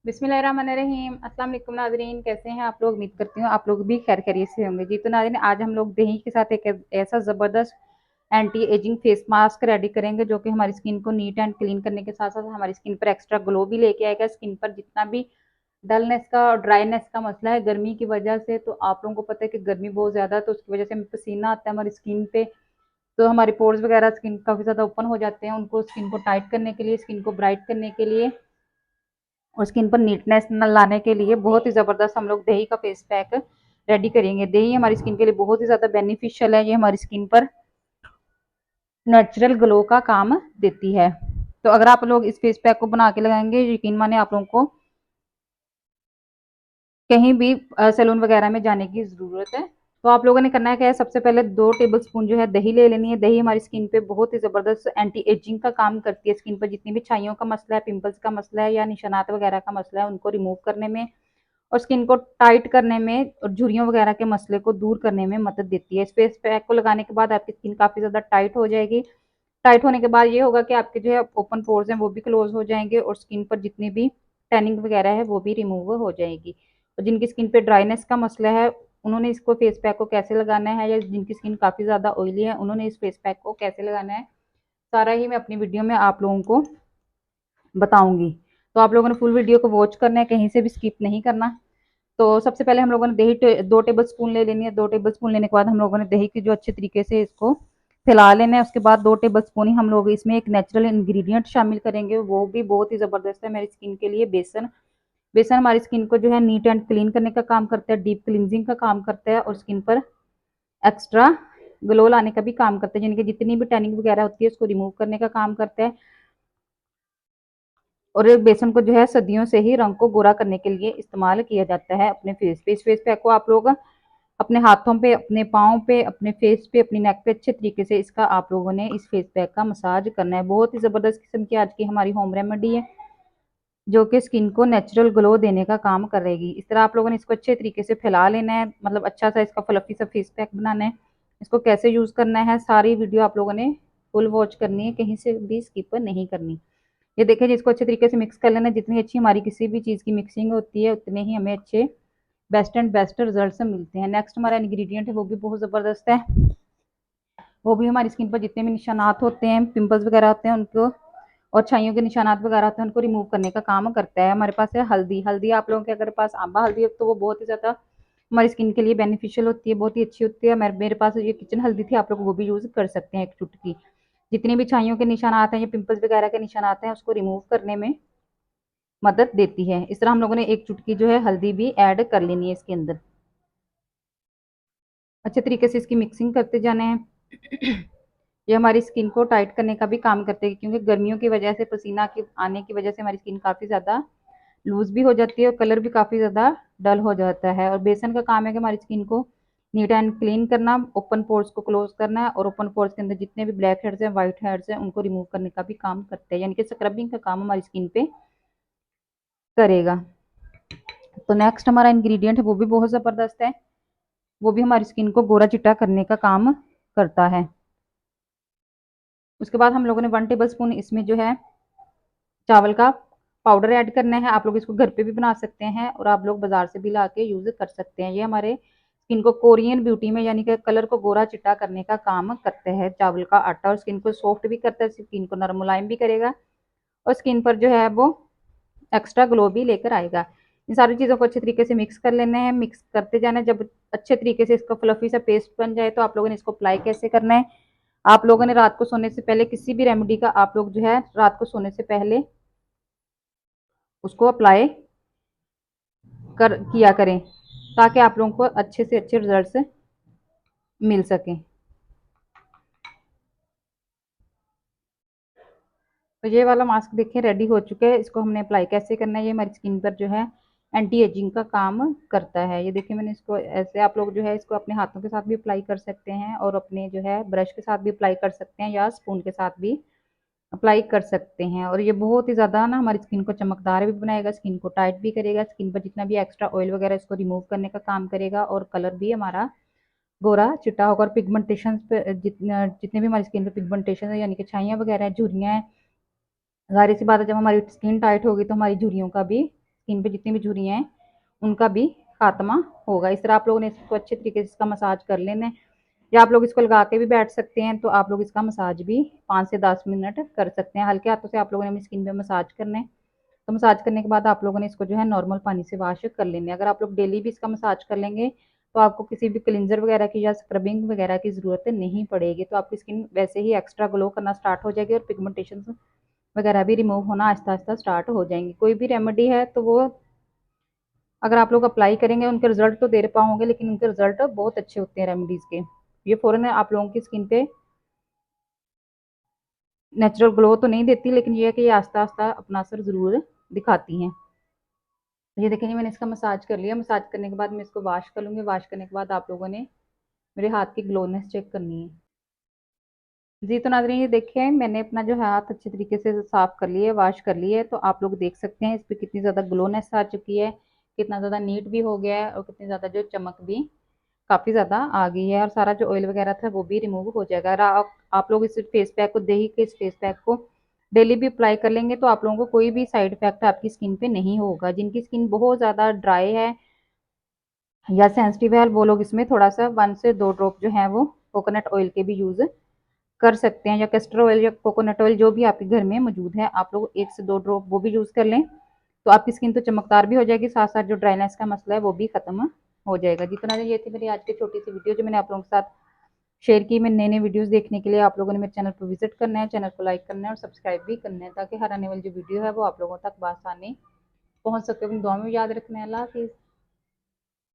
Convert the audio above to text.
बिस्मिल्लाहिर्रहमानिर्रहीम। अस्सलाम वालेकुम नाज़रीन, कैसे हैं आप लोग? उम्मीद करती हूँ आप लोग भी खैर खैरियत से होंगे। जी तो नाज़रीन, आज हम लोग दही के साथ एक ऐसा ज़बरदस्त anti ageing face mask ready करेंगे जो कि हमारी स्किन को नीट एंड क्लीन करने के साथ साथ हमारी स्किन पर एक्स्ट्रा ग्लो भी लेके आएगा। स्किन पर जितना भी डलनेस का और ड्राईनेस का मसला है गर्मी की वजह से, तो आप लोगों को पता है कि गर्मी बहुत ज़्यादा है, तो उसकी वजह से हमें पसीना आता है हमारी स्किन पे, तो हमारे पोर्स वगैरह स्किन काफ़ी ज़्यादा ओपन हो जाते हैं। उनको स्किन को टाइट करने के लिए, स्किन को ब्राइट करने के लिए और स्किन पर नीटनेस न लाने के लिए बहुत ही ज़बरदस्त हम लोग दही का फेस पैक रेडी करेंगे। दही हमारी स्किन के लिए बहुत ही ज़्यादा बेनिफिशियल है। ये हमारी स्किन पर नेचुरल ग्लो का काम देती है। तो अगर आप लोग इस फेस पैक को बना के लगाएंगे, यकीन माने आप लोगों को कहीं भी सैलून वगैरह में जाने की ज़रूरत है। तो आप लोगों ने करना है क्या है, सबसे पहले 2 टेबल स्पून जो है दही ले लेनी है। दही हमारी स्किन पे बहुत ही ज़बरदस्त एंटी एजिंग का काम करती है। स्किन पर जितनी भी छाइयों का मसला है, पिंपल्स का मसला है या निशानात वगैरह का मसला है, उनको रिमूव करने में और स्किन को टाइट करने में और झुर्रियों वगैरह के मसले को दूर करने में मदद देती है। इस फेस पैक को लगाने के बाद आपकी स्किन काफ़ी ज़्यादा टाइट हो जाएगी। टाइट होने के बाद ये होगा कि आपके जो है ओपन पोर्स हैं वो भी क्लोज हो जाएंगे और स्किन पर जितनी भी टैनिंग वगैरह है वो भी रिमूव हो जाएगी। और जिनकी स्किन पे ड्राइनेस का मसला है, उन्होंने इसको फेस पैक को कैसे लगाना है, या जिनकी स्किन काफ़ी ज़्यादा ऑयली है उन्होंने इस फेस पैक को कैसे लगाना है, सारा ही मैं अपनी वीडियो में आप लोगों को बताऊंगी। तो आप लोगों ने फुल वीडियो को वॉच करना है, कहीं से भी स्किप नहीं करना। तो सबसे पहले हम लोगों ने दही 2 टेबल स्पून ले लेनी है। 2 टेबल स्पून लेने के बाद हम लोगों ने दही की जो अच्छे तरीके से इसको फैला लेना है। उसके बाद 2 टेबल स्पून ही हम लोग इसमें एक नेचुरल इंग्रेडिएंट शामिल करेंगे, वो भी बहुत ही ज़बरदस्त है मेरी स्किन के लिए, बेसन। बेसन हमारी स्किन को जो है नीट एंड क्लीन करने का काम करता है, डीप क्लींजिंग का काम करता है और स्किन पर एक्स्ट्रा ग्लो लाने का भी काम करता है। यानी कि जितनी भी टैनिंग वगैरह होती है उसको रिमूव करने का काम करता है। और बेसन को जो है सदियों से ही रंग को गोरा करने के लिए इस्तेमाल किया जाता है अपने फेस पे। इस फेस पैक को आप लोग अपने हाथों पे, अपने पाँव पे, अपने फेस पे, अपनी नेक पे अच्छे तरीके से इसका आप लोगों ने इस फेस पैक का मसाज करना है। बहुत ही ज़बरदस्त किस्म की आज की हमारी होम रेमेडी है जो कि स्किन को नेचुरल ग्लो देने का काम करेगी। इस तरह आप लोगों ने इसको अच्छे तरीके से फैला लेना है, मतलब अच्छा सा इसका फ्लफी सा फेस पैक बनाना है। इसको कैसे यूज़ करना है, सारी वीडियो आप लोगों ने फुल वॉच करनी है, कहीं से भी स्किप नहीं करनी। ये देखिए जी, इसको अच्छे तरीके से मिक्स कर लेना। जितनी अच्छी हमारी किसी भी चीज़ की मिक्सिंग होती है उतने ही हमें अच्छे बेस्ट एंड बेस्ट रिजल्ट मिलते हैं। नेक्स्ट हमारा इंग्रेडिएंट है, वो भी बहुत ज़बरदस्त है। वो भी हमारी स्किन पर जितने भी निशानात होते हैं, पिंपल्स वगैरह होते हैं उनको, और छाइयों के निशानात वगैरह होते हैं, उनको रिमूव करने का काम करता है। हमारे पास है हल्दी। हल्दी आप लोगों के अगर पास आंबा हल्दी है तो वो बहुत ही ज़्यादा हमारी स्किन के लिए बेनिफिशियल होती है, बहुत ही अच्छी होती है। मेरे पास ये किचन हल्दी थी, आप लोग वो भी यूज़ कर सकते हैं, एक चुटकी। जितनी भी छाइयों के निशानात हैं या पिंपल्स वगैरह के निशानात हैं उसको रिमूव करने में मदद देती है। इस तरह हम लोगों ने एक चुटकी जो है हल्दी भी ऐड कर लेनी है इसके अंदर। अच्छे तरीके से इसकी मिक्सिंग करते जाना है। ये हमारी स्किन को टाइट करने का भी काम करते हैं, क्योंकि गर्मियों की वजह से, पसीना के आने की वजह से हमारी स्किन काफ़ी ज़्यादा लूज़ भी हो जाती है और कलर भी काफ़ी ज़्यादा डल हो जाता है। और बेसन का काम है कि हमारी स्किन को नीट एंड क्लीन करना, ओपन पोर्स को क्लोज करना है और ओपन पोर्स के अंदर जितने भी ब्लैक हेड्स हैं, वाइट हेड्स हैं, उनको रिमूव करने का भी काम करता है। यानी कि स्क्रबिंग का काम हमारी स्किन पे करेगा। तो नेक्स्ट हमारा इंग्रेडिएंट है, वो भी बहुत ज़बरदस्त है। वो भी हमारी स्किन को गोरा चिट्टा करने का काम करता है। उसके बाद हम लोगों ने 1 टेबल स्पून इसमें जो है चावल का पाउडर ऐड करना है। आप लोग इसको घर पे भी बना सकते हैं और आप लोग बाजार से भी ला के यूज़ कर सकते हैं। ये हमारे स्किन को कोरियन ब्यूटी में, यानी कि कलर को गोरा चिट्टा करने का काम करते हैं चावल का आटा, और स्किन को सॉफ्ट भी करता है, स्किन को नरम मुलायम भी करेगा और स्किन पर जो है वो एक्स्ट्रा ग्लो भी लेकर आएगा। इन सारी चीज़ों को अच्छे तरीके से मिक्स कर लेना है, मिक्स करते जाना है। जब अच्छे तरीके से इसका फ्लफी सा पेस्ट बन जाए तो आप लोगों ने इसको अप्लाई कैसे करना है, आप लोगों ने रात को सोने से पहले किसी भी रेमेडी का आप लोग जो है रात को सोने से पहले उसको अप्लाई किया करें, ताकि आप लोगों को अच्छे से अच्छे रिजल्ट्स मिल सकें। तो ये वाला मास्क देखिए रेडी हो चुका है। इसको हमने अप्लाई कैसे करना है, ये हमारी स्किन पर जो है एंटी एजिंग का काम करता है। ये देखिए मैंने इसको ऐसे, आप लोग जो है इसको अपने हाथों के साथ भी अप्लाई कर सकते हैं और अपने जो है ब्रश के साथ भी अप्लाई कर सकते हैं या स्पून के साथ भी अप्लाई कर सकते हैं। और ये बहुत ही ज़्यादा ना हमारी स्किन को चमकदार भी बनाएगा, स्किन को टाइट भी करेगा, स्किन पर जितना भी एक्स्ट्रा ऑयल वगैरह इसको रिमूव करने का काम करेगा और कलर भी हमारा गोरा चिट्टा होगा। और पिगमेंटेशन पे जितने भी हमारी स्किन पे पिगमेंटेशन है, यानी कि छाइयाँ वगैरह हैं, झुर्रियाँ हैं, ज़ाहिर सी बात है जब हमारी स्किन टाइट होगी तो हमारी झुर्रियों का भी, स्किन पे जितनी भी झुर्रियाँ हैं उनका भी खात्मा होगा। इस तरह आप लोगों ने इसको अच्छे तरीके से इसका मसाज कर लेना है, या आप लोग इसको लगा के भी बैठ सकते हैं, तो आप लोग इसका मसाज भी 5 से 10 मिनट कर सकते हैं। हल्के हाथों से आप लोगों ने अपनी स्किन पे मसाज करना है। तो मसाज करने के बाद आप लोगों ने इसको जो है नॉर्मल पानी से वॉश कर लेना है। अगर आप लोग डेली भी इसका मसाज कर लेंगे तो आपको किसी भी क्लिनजर वगैरह की या स्क्रबिंग वगैरह की ज़रूरत नहीं पड़ेगी। तो आपकी स्किन वैसे ही एक्स्ट्रा ग्लो करना स्टार्ट हो जाएगी और पिगमेंटेशन वगैरह भी रिमूव होना आहिस्ता आहिस्ता स्टार्ट हो जाएंगी। कोई भी रेमेडी है तो वो अगर आप लोग अप्लाई करेंगे उनके रिजल्ट तो दे पाओगे, लेकिन उनके रिजल्ट बहुत अच्छे होते हैं रेमेडीज़ के। ये फ़ौरन आप लोगों की स्किन पे नेचुरल ग्लो तो नहीं देती, लेकिन ये है कि ये आस्ता आस्ता अपना असर ज़रूर दिखाती हैं। ये देखिए मैंने इसका मसाज कर लिया। मसाज करने के बाद मैं इसको वॉश कर लूँगी। वॉश करने के बाद आप लोगों ने मेरे हाथ की ग्लोनेस चेक करनी है। जी तो नाज़रीन, ये देखिए मैंने अपना जो हाथ अच्छे तरीके से साफ़ कर लिया है, वॉश कर लिया है। तो आप लोग देख सकते हैं इस पे कितनी ज़्यादा ग्लोनेस आ चुकी है, कितना ज़्यादा नीट भी हो गया है और कितनी ज़्यादा जो चमक भी काफ़ी ज़्यादा आ गई है, और सारा जो ऑयल वगैरह था वो भी रिमूव हो जाएगा। अगर आप लोग इस फेस पैक को, दही के इस फेस पैक को डेली भी अप्लाई कर लेंगे तो आप लोगों को कोई भी साइड इफेक्ट आपकी स्किन पे नहीं होगा। जिनकी स्किन बहुत ज़्यादा ड्राई है या सेंसिटिव है, वो लोग इसमें थोड़ा सा 1 से 2 ड्रॉप जो है वो कोकोनट ऑयल के भी यूज़ कर सकते हैं, या कैस्टर ऑयल या कोकोनट ऑयल जो भी आपके घर में मौजूद है, आप लोग 1 से 2 ड्रॉप वो भी यूज़ कर लें। तो आपकी स्किन तो चमकदार भी हो जाएगी, साथ साथ जो ड्राइनेस का मसला है वो भी खत्म हो जाएगा। जितना ये थी मेरी आज की छोटी सी वीडियो जो मैंने आप लोगों के साथ शेयर की। मैं नए नए वीडियोस देखने के लिए आप लोगों ने मेरे चैनल पर विजिट करना है, चैनल को लाइक करना है और सब्सक्राइब भी करना है, ताकि हर आने वाली जो वीडियो है वो आप लोगों तक बआसानी पहुंच सके। अपनी दुआ में याद रखना है। अल्लाह हाफिज़।